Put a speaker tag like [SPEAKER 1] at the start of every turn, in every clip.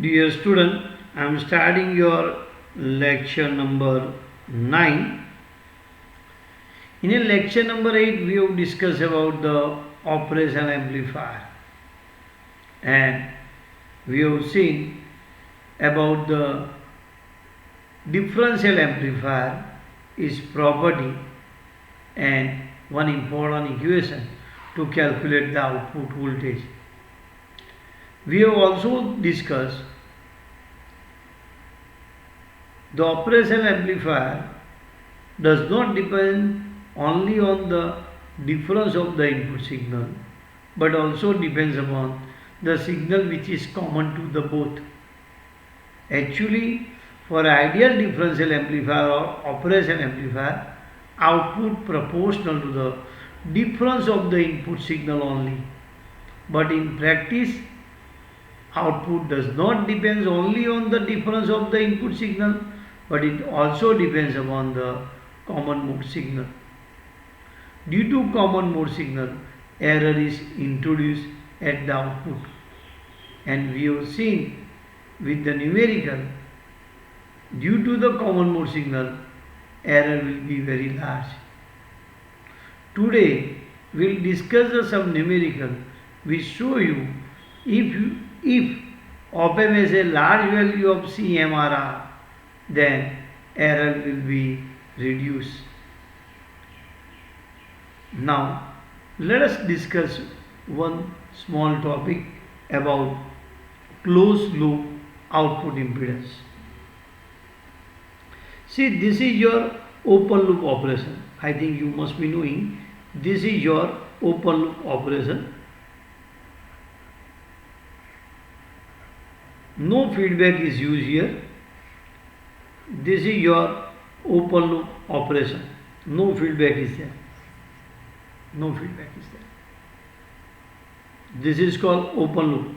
[SPEAKER 1] Dear student, I am starting your lecture number 9. In a lecture number 8, we have discussed about the operational amplifier, and we have seen about the differential amplifier, its property, and one important equation to calculate the output voltage. We have also discussed the operational amplifier does not depend only on the difference of the input signal, but also depends upon the signal which is common to the both. Actually, for ideal differential amplifier or operational amplifier, output proportional to the difference of the input signal only. But in practice, output does not depend only on the difference of the input signal, but it also depends upon the common mode signal. Due to common mode signal, error is introduced at the output, and we have seen with the numerical, due to the common mode signal, error will be very large. Today we will discuss some numerical which show you if op-amp has a large value of CMRR, then error will be reduced. Now let us discuss one small topic about closed loop output impedance. See, this is your open loop operation. I think you must be knowing this is your open loop operation. No feedback is used here. This is your open loop operation. No feedback is there. No feedback is there. This is called open loop.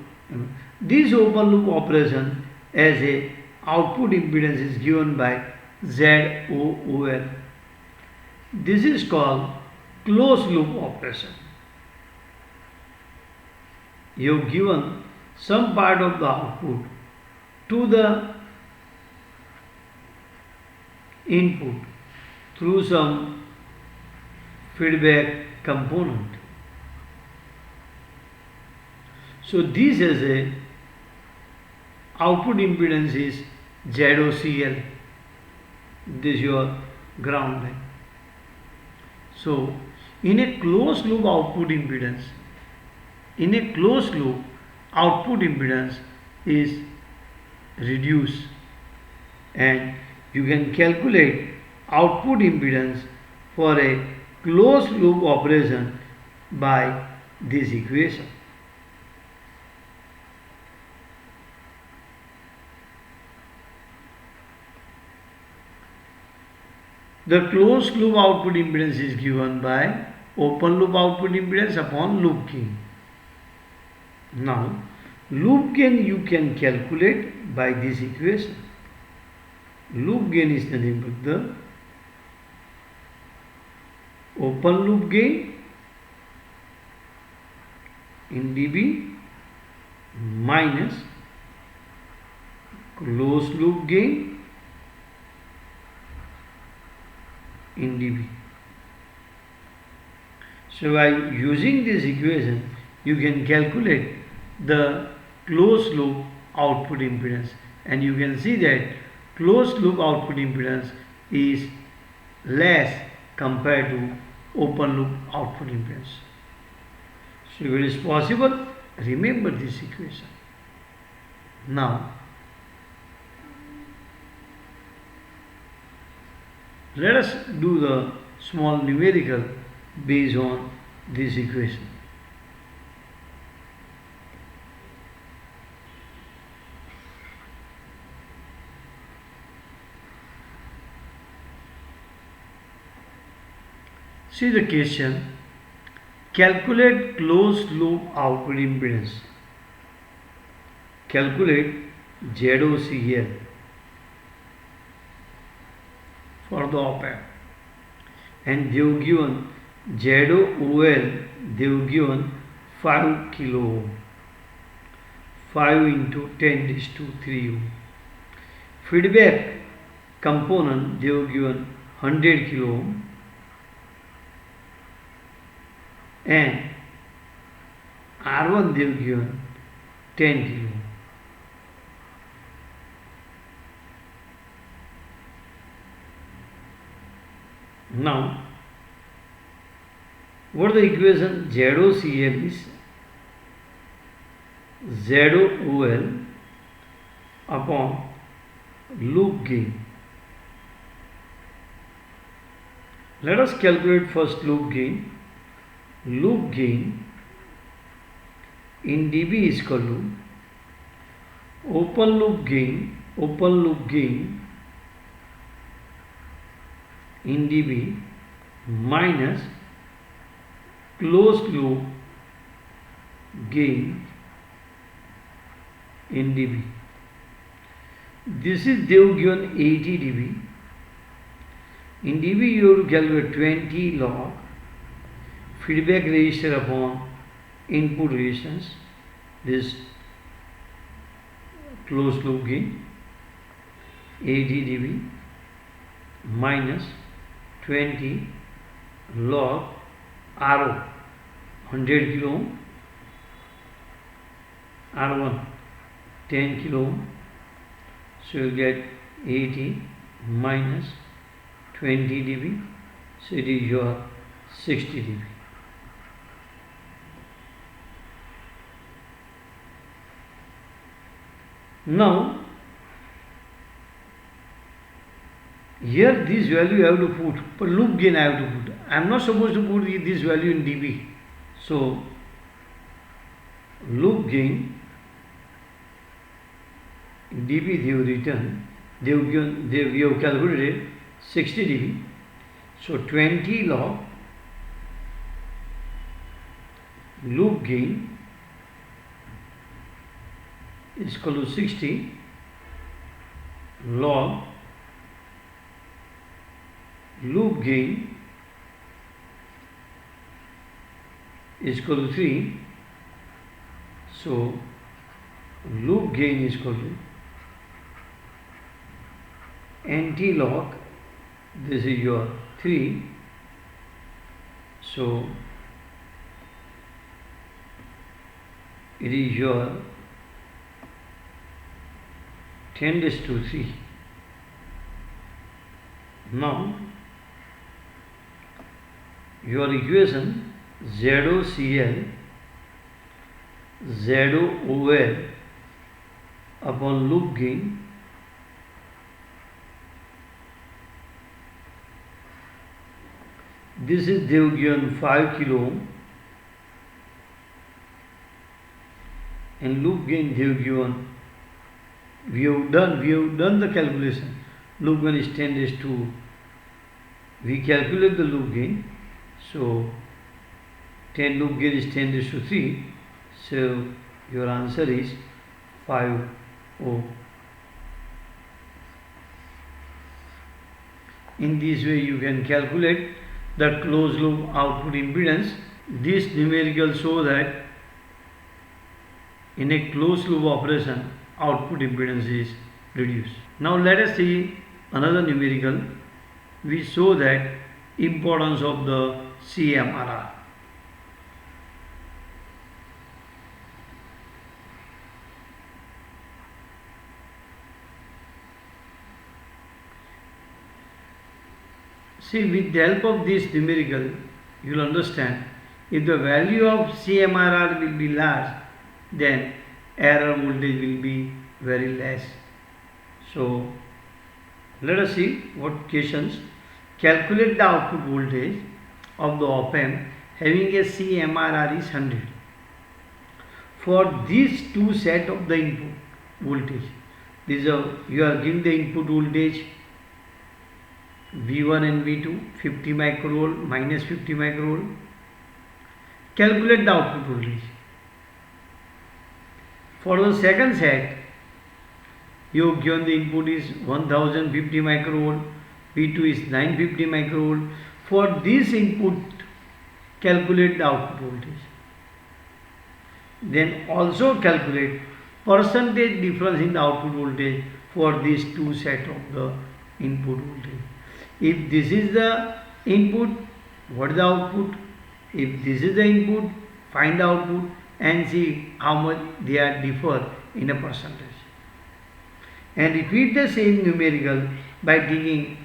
[SPEAKER 1] This open loop operation as a output impedance is given by ZOOL. This is called closed loop operation. You have given some part of the output to the input through some feedback component. So this as a output impedance is ZOCL. This is your ground line. So in a closed loop output impedance, is reduced, and you can calculate output impedance for a closed loop operation by this equation. The closed loop output impedance is given by open loop output impedance upon loop gain. Now, loop gain you can calculate by this equation. Loop gain is nothing but the open loop gain in dB minus closed loop gain in dB. So by using this equation, you can calculate the closed loop output impedance, and you can see that closed loop output impedance is less compared to open loop output impedance. So if it is possible, remember this equation. Now let us do the small numerical based on this equation. See the question. Calculate closed loop output impedance. Calculate ZOCL for the op-amp, and they have given ZOOL, they have given 5 kilo ohm. 5 into 10 raised to 3 ohm. Feedback component they have given 100 kilo ohm and R1 they have given 10 kilo ohm. Now, what the equation ZOCL is ZOL upon loop gain. Let us calculate first loop gain. Loop gain in dB is equal to open loop gain in dB minus closed loop gain in dB. This is they have given 80 dB. In dB you have to calculate 20 log feedback resistor upon input resistance. This closed loop gain 80 dB minus 20 log R0 100 kilo ohm, R1 10 kilo ohm, so you get 80 minus 20 dB, so it is your 60 dB. Now here this value I have to put, but loop gain I have to put. I am not supposed to put this value in dB. So loop gain in dB they have written, we have calculated 60 dB. So 20 log loop gain is equal to 60 log loop gain is equal to 3. So loop gain is equal to NT log, this is your 3. So it is your 10 raised to 3. Now your equation ZOCL ZOL upon loop gain this is they have given 5 kilo ohm and loop gain they have given, we have done the calculation. Loop gain is 10 raised to, we calculate the loop gain, so 10 loop gain is 10 raised to 3, so your answer is 5 ohm. In this way you can calculate the closed loop output impedance. This numerical show that in a closed loop operation output impedance is reduced. Now let us see another numerical which show that importance of the CMRR. See, with the help of this numerical, you will understand if the value of CMRR will be large, then error voltage will be very less. So, let us see what questions. Calculate the output voltage of the op-amp having a CMRR is 100. For these two set of the input voltage, you are giving the input voltage V1 and V2 50 microvolt minus 50 microvolt. Calculate the output voltage. For the second set, you have given the input is 1050 microvolt, V2 is 950 microvolt. For this input, calculate the output voltage. Then also calculate percentage difference in the output voltage for these two set of the input voltage. If this is the input, what is the output? If this is the input, find the output and see how much they are differ in a percentage. And repeat the same numerical by taking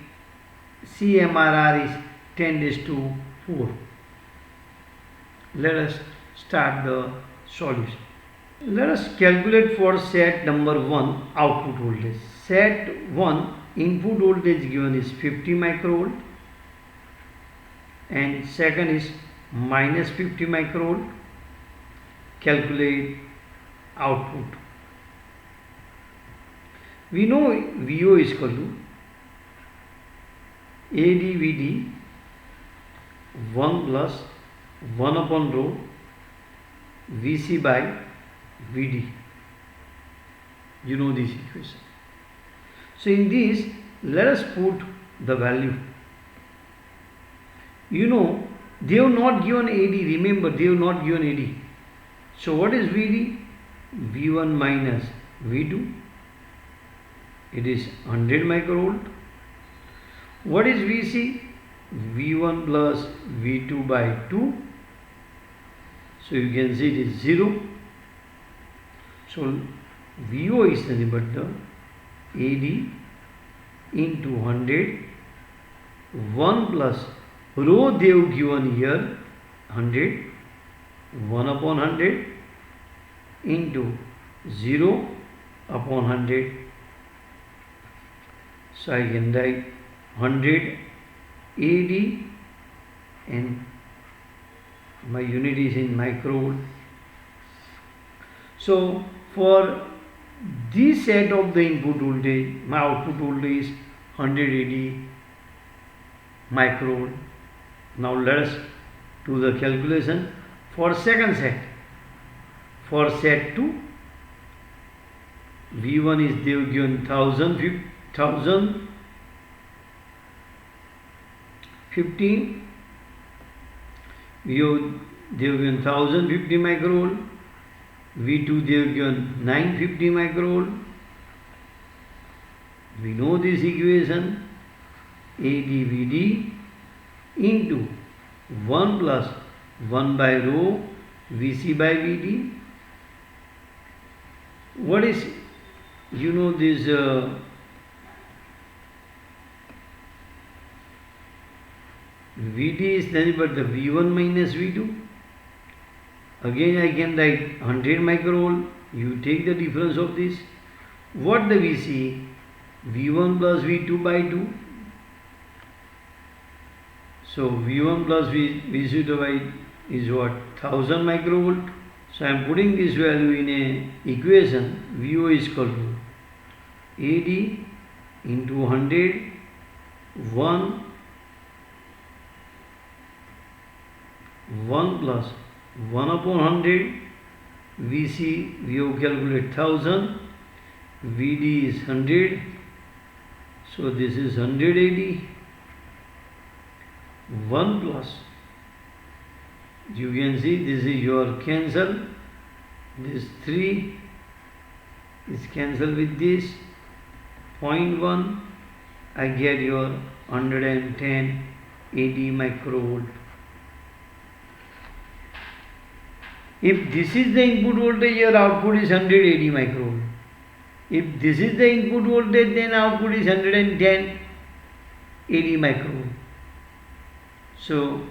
[SPEAKER 1] CMRR is 10⁴. Let us start the solution. Let us calculate for set number 1 output voltage. Set 1 input voltage given is 50 microvolt and second is minus 50 microvolt. Calculate output. We know VO is equal to AdVd 1 plus 1 upon rho Vc by Vd. You know this equation. So in this, let us put the value. You know, they have not given AD. Remember, they have not given AD. So what is Vd? V1 minus V2. It is 100 microvolt. What is Vc? V1 plus V2 by 2. So you can see it is 0. So VO is nothing but the AD into 100, 1 plus rho they have given here 100, 1 upon 100 into 0 upon 100. So I can write 100 AD and my unit is in microvolt. So for this set of the input voltage, my output voltage is 100 AD microvolt. Now let us do the calculation for second set. For set 2, V1 is they have given 1015, they have given 1050 microvolt, V2 they have given 950 microvolt. We know this equation, AdVd into 1 plus 1 by rho Vc by Vd. What is, you know, this Vd is nothing but the V1 minus V2. Again I can write 100 microvolt. You take the difference of this. What the Vc? V1 plus V2 by 2. So V1 plus Vc2 by is what? 1000 microvolt. So I am putting this value in a equation. VO is equal to AD into 100, 1 plus 1 upon 100, Vc we have calculated 1000, Vd is 100, so this is 100 AD, 1 plus, you can see this is your cancel, this 3 is cancelled with this, 0.1, I get your 110 AD microvolt. If this is the input voltage, your output is 100 AD microvolt. If this is the input voltage, then output is 110 AD microvolt. So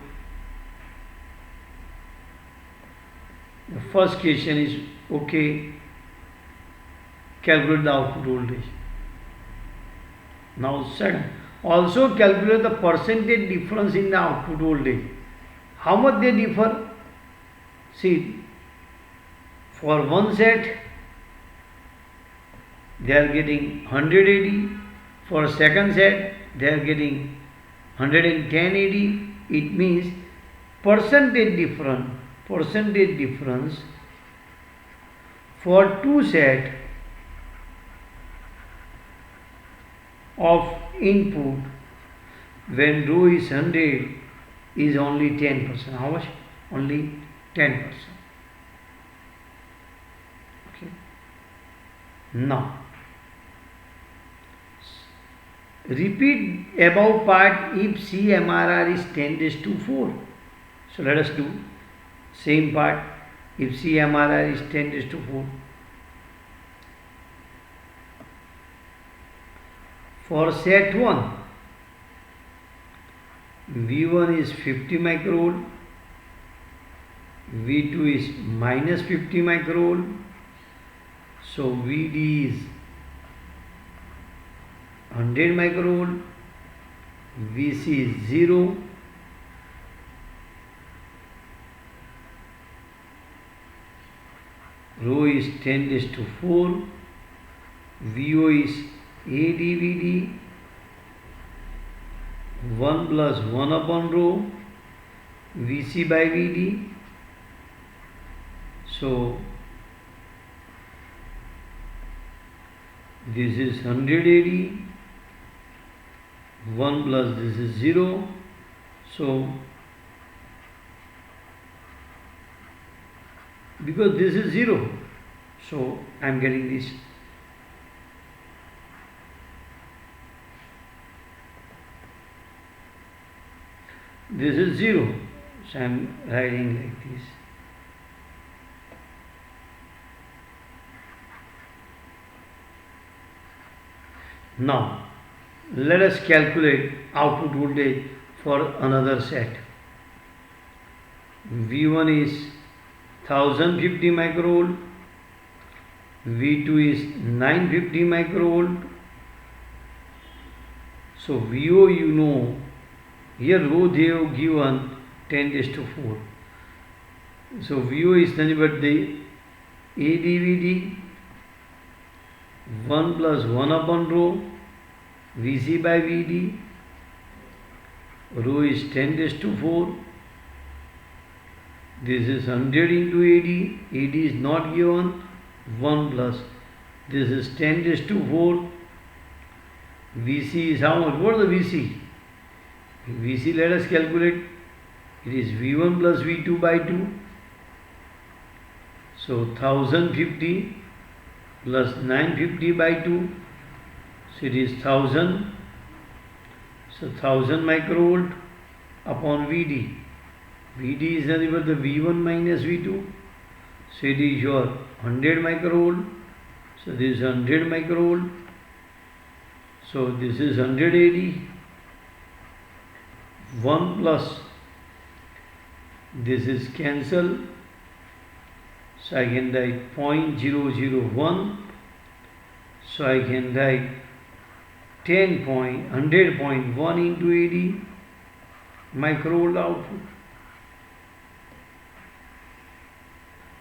[SPEAKER 1] the first question is okay. Calculate the output voltage. Now second, also calculate the percentage difference in the output voltage. How much they differ? See, for one set they are getting 100 AD, for second set they are getting 110 AD. It means percentage difference for two set of input when rho is 100 is only 10%. How much? Only 10%. Okay. Now, repeat above part if CMRR is 10 raised to 4. So let us do same part if CMRR is 10 raised to 4. For set 1, V1 is 50 microvolt, V2 is minus 50 microvolt, so VD is 100 microvolt, VC is 0, rho is 10 raised to 4, VO is AdVd 1 plus 1 upon rho Vc by Vd. So this is 100 AD, 1 plus this is 0. So because this is 0, so I am getting this. This is 0, so I am writing like this. Now, let us calculate output voltage for another set. V1 is 1050 microvolt, V2 is 950 microvolt. So VO you know, here rho they have given 10 raised to 4. So VO is nothing but the AdVd 1 plus 1 upon rho Vc by Vd. Rho is 10 raised to 4. This is 100 into AD. AD is not given. 1 plus. This is 10 raised to 4. Vc is how much? What is the Vc? Vc let us calculate. It is V1 plus V2 by 2. So 1050 plus 950 by 2. So it is 1000. So 1000 microvolt upon Vd. Vd is nothing but the V1 minus V2. So it is your 100 microvolt. So this is 100 microvolt. So this is 100 AD. 1 plus this is cancel. So I can write 0.001. So I can write 100.1 into AD microvolt output.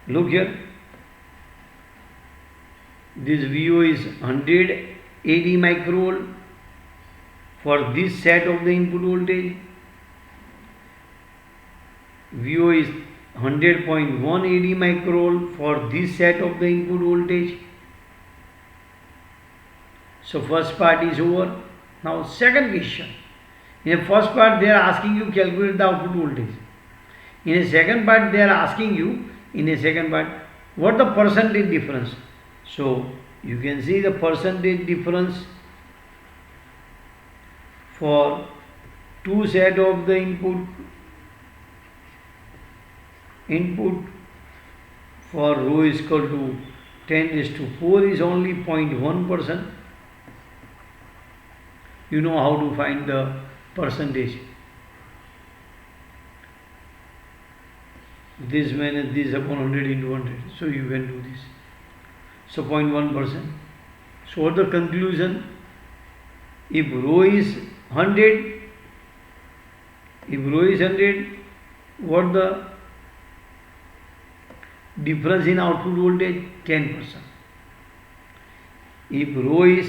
[SPEAKER 1] Look here. This VO is 100 AD microvolt for this set of the input voltage. VO is 100.1 AD microvolt for this set of the input voltage. So first part is over. Now second question. In the first part they are asking you calculate the output voltage. In a second part they are asking you what the percentage difference. So you can see the percentage difference for two set of the input for rho is equal to 10 raised to 4 is only 0.1%. You know how to find the percentage. This minus this upon 100 into 100. So you can do this. So 0.1%. So what the conclusion? If rho is 100, what the difference in output voltage? 10%. If rho is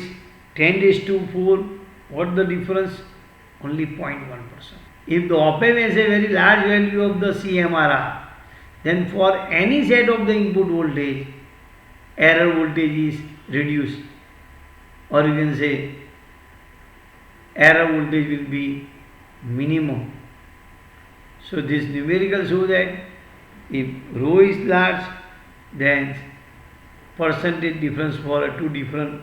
[SPEAKER 1] 10 raised to 4, what the difference? Only 0.1%. If the op amp has a very large value of the CMRR, then for any set of the input voltage, error voltage is reduced, or you can say error voltage will be minimum. So this numerical shows that if rho is large, then percentage difference for a two different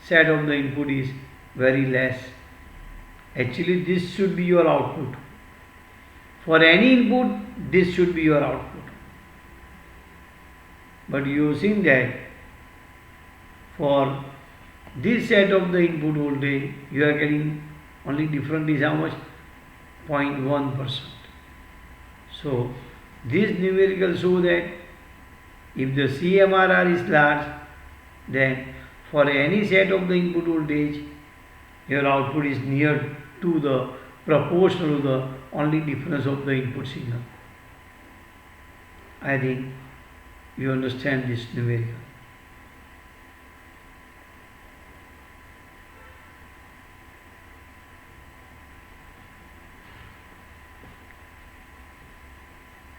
[SPEAKER 1] set of the input is very less. Actually, this should be your output. For any input, this should be your output. But using that, for this set of the input voltage, you are getting only different is how much? 0.1%. So, this numerical show that if the CMRR is large, then for any set of the input voltage, your output is near to the proportional to the only difference of the input signal. I think you understand this numerical.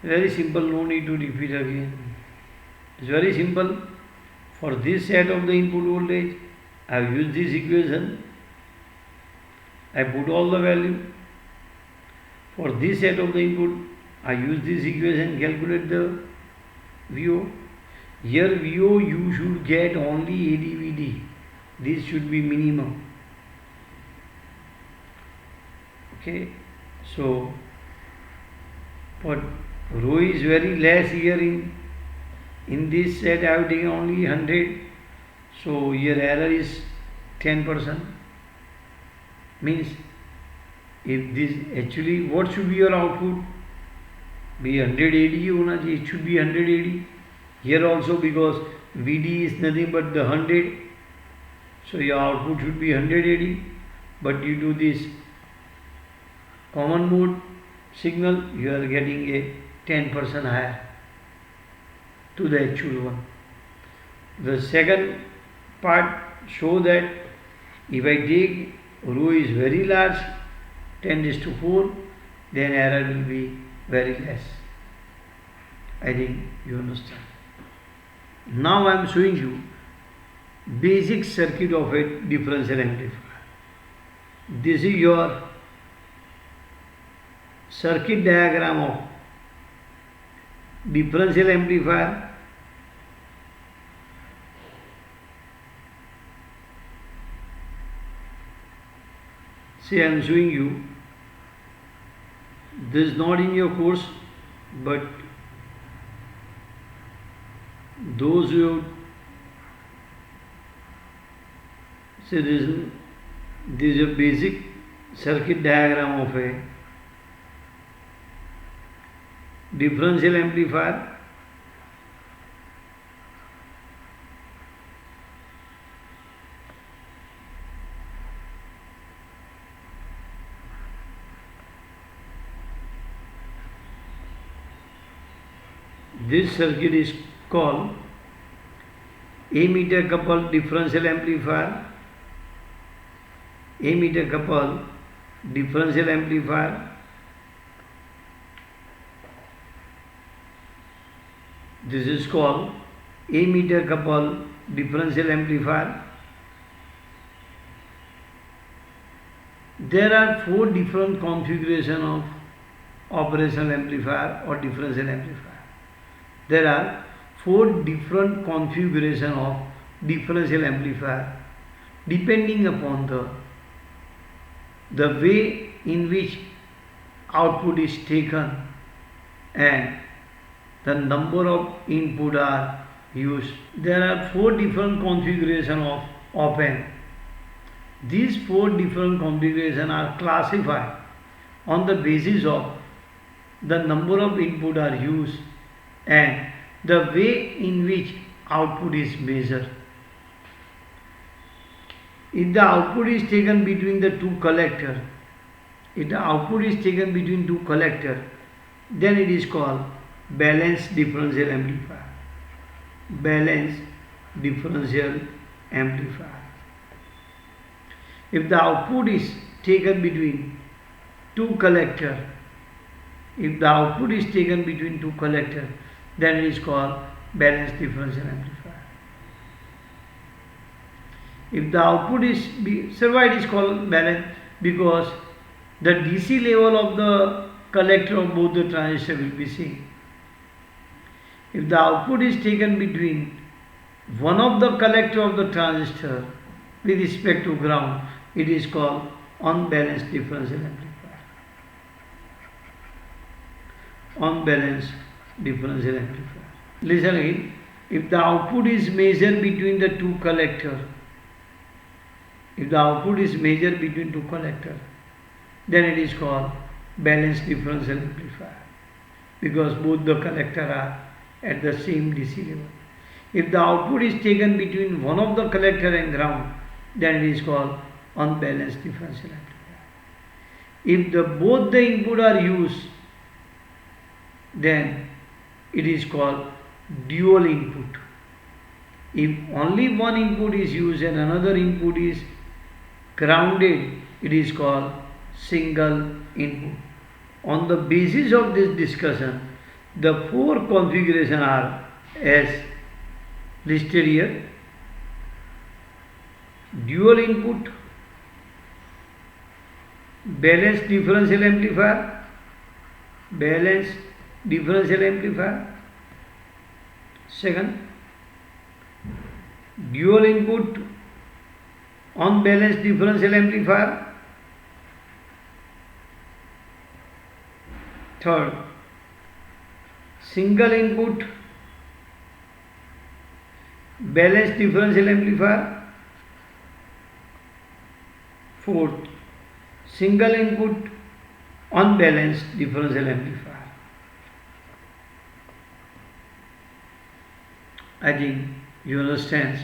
[SPEAKER 1] Very simple, no need to repeat again. It's very simple. For this set of the input voltage, I have used this equation. I put all the value. For this set of the input, I use this equation, calculate the VO. Here VO you should get only ADVD. This should be minimum. Okay. So, but rho is very less here in this set I have taken only 100. So, here error is 10%. Means if this actually what should be your output? Be 180 होना चाहिए. It should be 180. Here also because VD is nothing but the 100. So your output should be 180. But due to this common mode signal, you are getting a 10% higher to the actual one. The second part show that if I take rho is very large, 10:4, then error will be very less. I think you understand. Now I am showing you basic circuit of a differential amplifier. This is your circuit diagram of differential amplifier. See, I am showing you. This is not in your course, but those who say this is a basic circuit diagram of a differential amplifier. This circuit is called ammeter coupled differential amplifier. Ammeter coupled differential amplifier. This is called ammeter coupled differential amplifier. There are four different configurations of operational amplifier or differential amplifier. There are four different configurations of differential amplifier depending upon the way in which output is taken and the number of input are used. There are four different configurations of op-amp. These four different configurations are classified on the basis of the number of input are used and the way in which output is measured. If the output is taken between the two collectors, then it is called balanced differential amplifier. Balanced differential amplifier. If the output is taken between two collectors, then it is called balanced differential amplifier. If the output is, so why it is called balanced? Because the DC level of the collector of both the transistors will be same. If the output is taken between one of the collector of the transistor with respect to ground, it is called unbalanced differential amplifier. Unbalanced differential amplifier. Listen again. If the output is measured between the two collectors, then it is called balanced differential amplifier, because both the collectors are at the same DC level. If the output is taken between one of the collector and ground, then it is called unbalanced differential amplifier. If both the input are used, then it is called dual input. If only one input is used and another input is grounded, it is called single input. On the basis of this discussion, the four configurations are as listed here: dual input, balanced differential amplifier, second, dual input unbalanced differential amplifier, third, single input balanced differential amplifier, fourth, single input unbalanced differential amplifier. I think you understand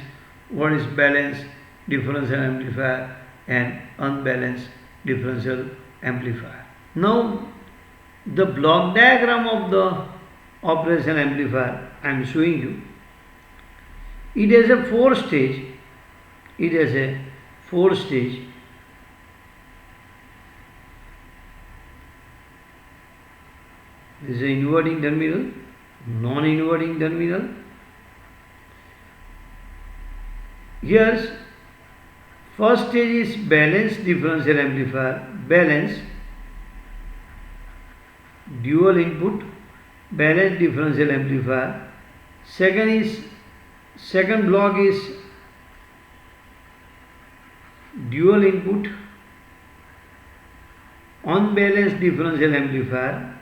[SPEAKER 1] what is balanced differential amplifier and unbalanced differential amplifier. Now, the block diagram of the operational amplifier I am showing you. It has a four stage. This is an inverting terminal, non-inverting terminal. Here, first stage is balanced differential amplifier, balanced dual input balanced differential amplifier. Second block is dual input unbalanced differential amplifier.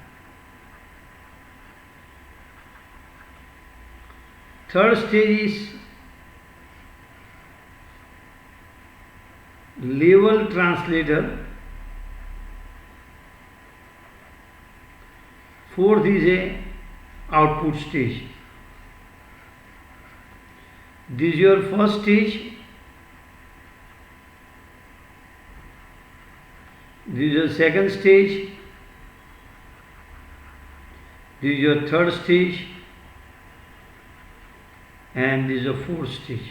[SPEAKER 1] Third stage is level translator. Fourth is a output stage. This is your first stage. This is your second stage. This is your third stage. And this is your fourth stage.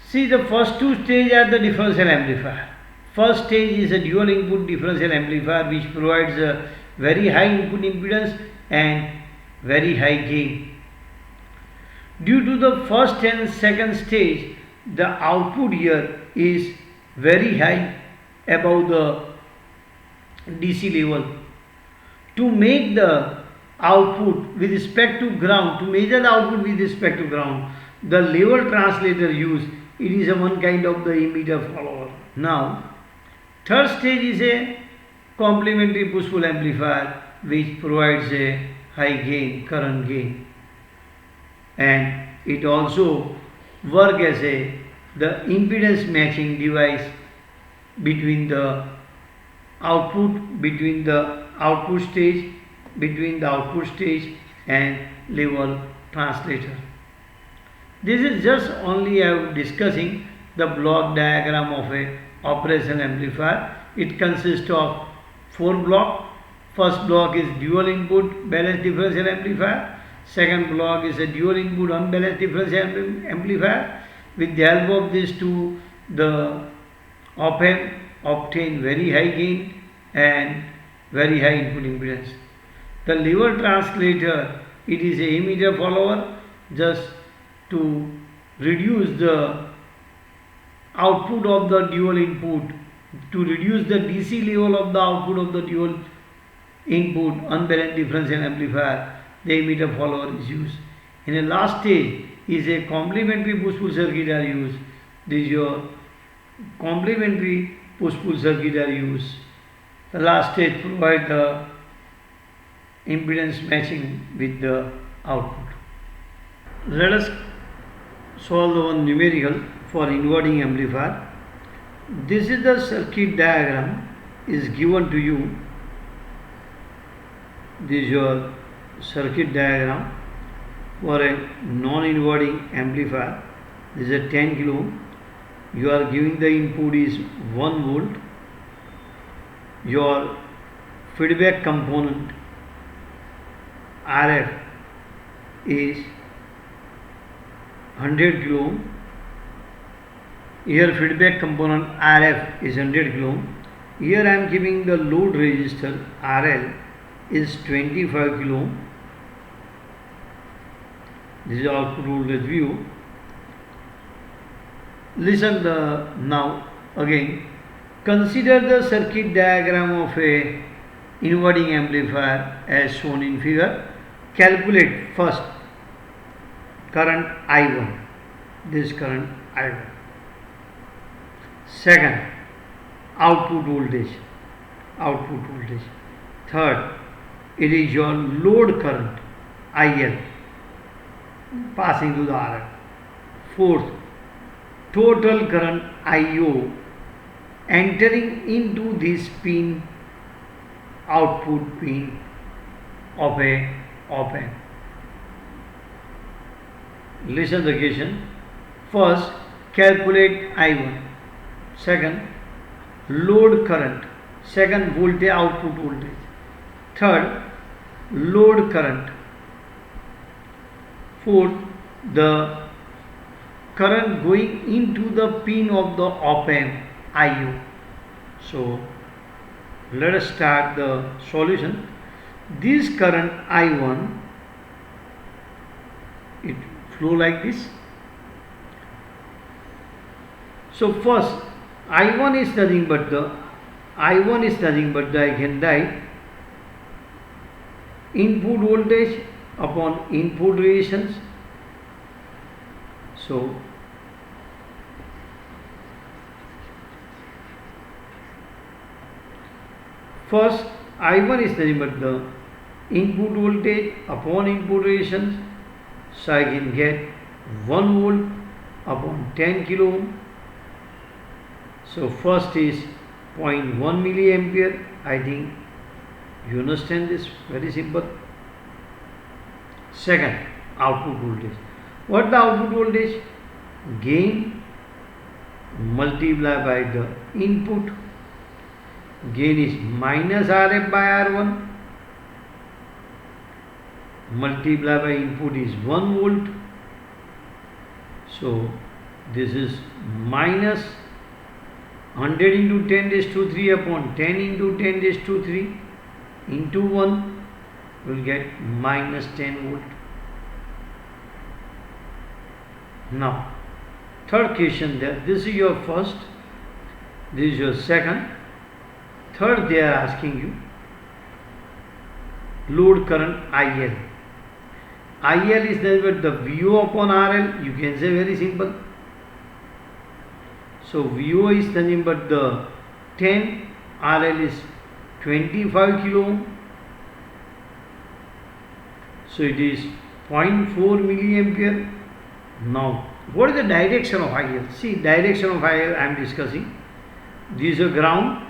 [SPEAKER 1] See, the first two stages are the differential amplifier. First stage is a dual input differential amplifier which provides a very high input impedance and very high gain. Due to the first and second stage, the output here is very high above the DC level. To make the output with respect to ground, to measure the output with respect to ground, the level translator used, it is a one kind of the emitter follower. Now, third stage is a complementary push-pull amplifier which provides a high gain, current gain, and it also works as the impedance matching device between the output stage and level translator. This is just only I am discussing the block diagram of a operational amplifier. It consists of four blocks. First block is dual input balanced differential amplifier. Second block is a dual input unbalanced differential amplifier. With the help of these two, the op-amp obtain very high gain and very high input impedance. The level translator, it is a emitter follower just to reduce the output of the dual input, to reduce the DC level of the output of the dual input unbalanced differential amplifier. the emitter follower is used. In the last stage is a complementary push-pull circuit are used. This is your complementary push-pull circuit are used. The last stage provide the impedance matching with the output. Let us solve the one numerical for inverting amplifier. This is the circuit diagram is given to you. This is your circuit diagram for a non-inverting amplifier. This is a 10 kilo ohm. You are giving the input is 1 volt. Your feedback component RF is 100 kilo ohm. Here feedback component RF is 100 kilo ohm. Here I am giving the load resistor RL is 25 kilo ohm. This is output voltage view. Listen now again. Consider the circuit diagram of a inverting amplifier as shown in figure. Calculate first current I1. This current I1. Second, output voltage. Output voltage. Third, it is your load current IL passing through the RF. Fourth, total current IO entering into this pin, output pin of a op-amp. Listen the question. First, calculate I1. Second, load current. Second, voltage, output voltage. Third, load current. Fourth, the current going into the pin of the op-amp IO. So, let us start the solution. This current I1, it flow like this. So first, I1 is nothing but the I can write input voltage upon input resistance. So first I1 is nothing but the input voltage upon input resistance. So I can get 1 volt upon 10 kilo ohm. So first is 0.1 milliampere. I think you understand this, very simple. Second, output voltage. What the output voltage? Gain multiplied by the input. Gain is minus RF by R1 multiplied by input is 1 volt. So this is minus 100 into 10 raised to 3 upon 10 into 10 raised to 3 into 1 will get minus 10 volt. Now third question there, this is your first, this is your second. Third, they are asking you load current IL. IL is nothing but the VO upon RL. You can say very simple. So VO is nothing but the 10, RL is 25 kilo ohm. So it is 0.4 milliampere. Now, what is the direction of IL? See, direction of IL I am discussing. This is a ground.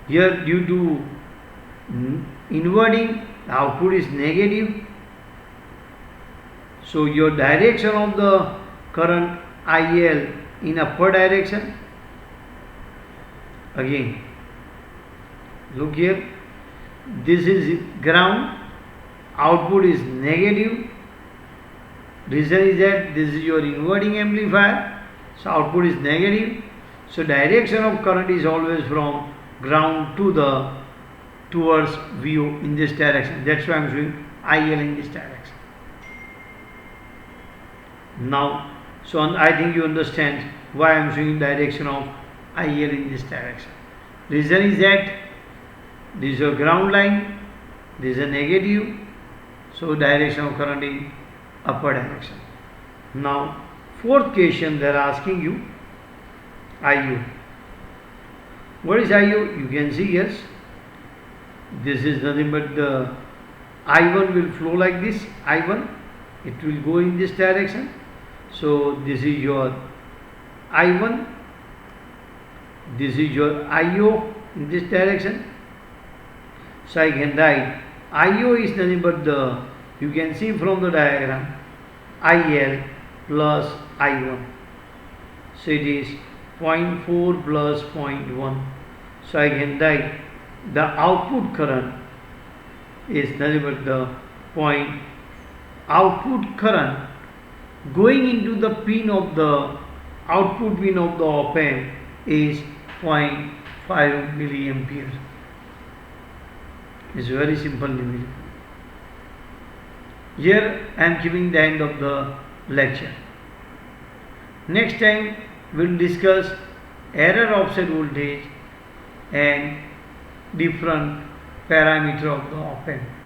[SPEAKER 1] Here due to inverting, the output is negative. So your direction of the current IL in upward direction. Again, look here. This is ground. Output is negative. Reason is that this is your inverting amplifier. So output is negative. So direction of current is always from ground to the towards VO in this direction. That's why I am showing IL in this direction. Now, so I think you understand why I am showing direction of IL in this direction. Reason is that this is a ground line, this is a negative. So direction of current in upper direction. Now fourth question they are asking you IU. What is IU? You can see, yes, this is nothing but the I1 will flow like this. I1, it will go in this direction. So this is your I1, this is your IO in this direction. So I can write IO is nothing but the, you can see from the diagram, IL plus I1. So it is 0.4 plus 0.1. So I can write the output current is nothing but the point output current going into the pin of the output pin of the op amp is 0.5 milliampere. It's very simple numerical. Here I am giving the end of the lecture. Next time we will discuss error offset voltage and different parameter of the op amp.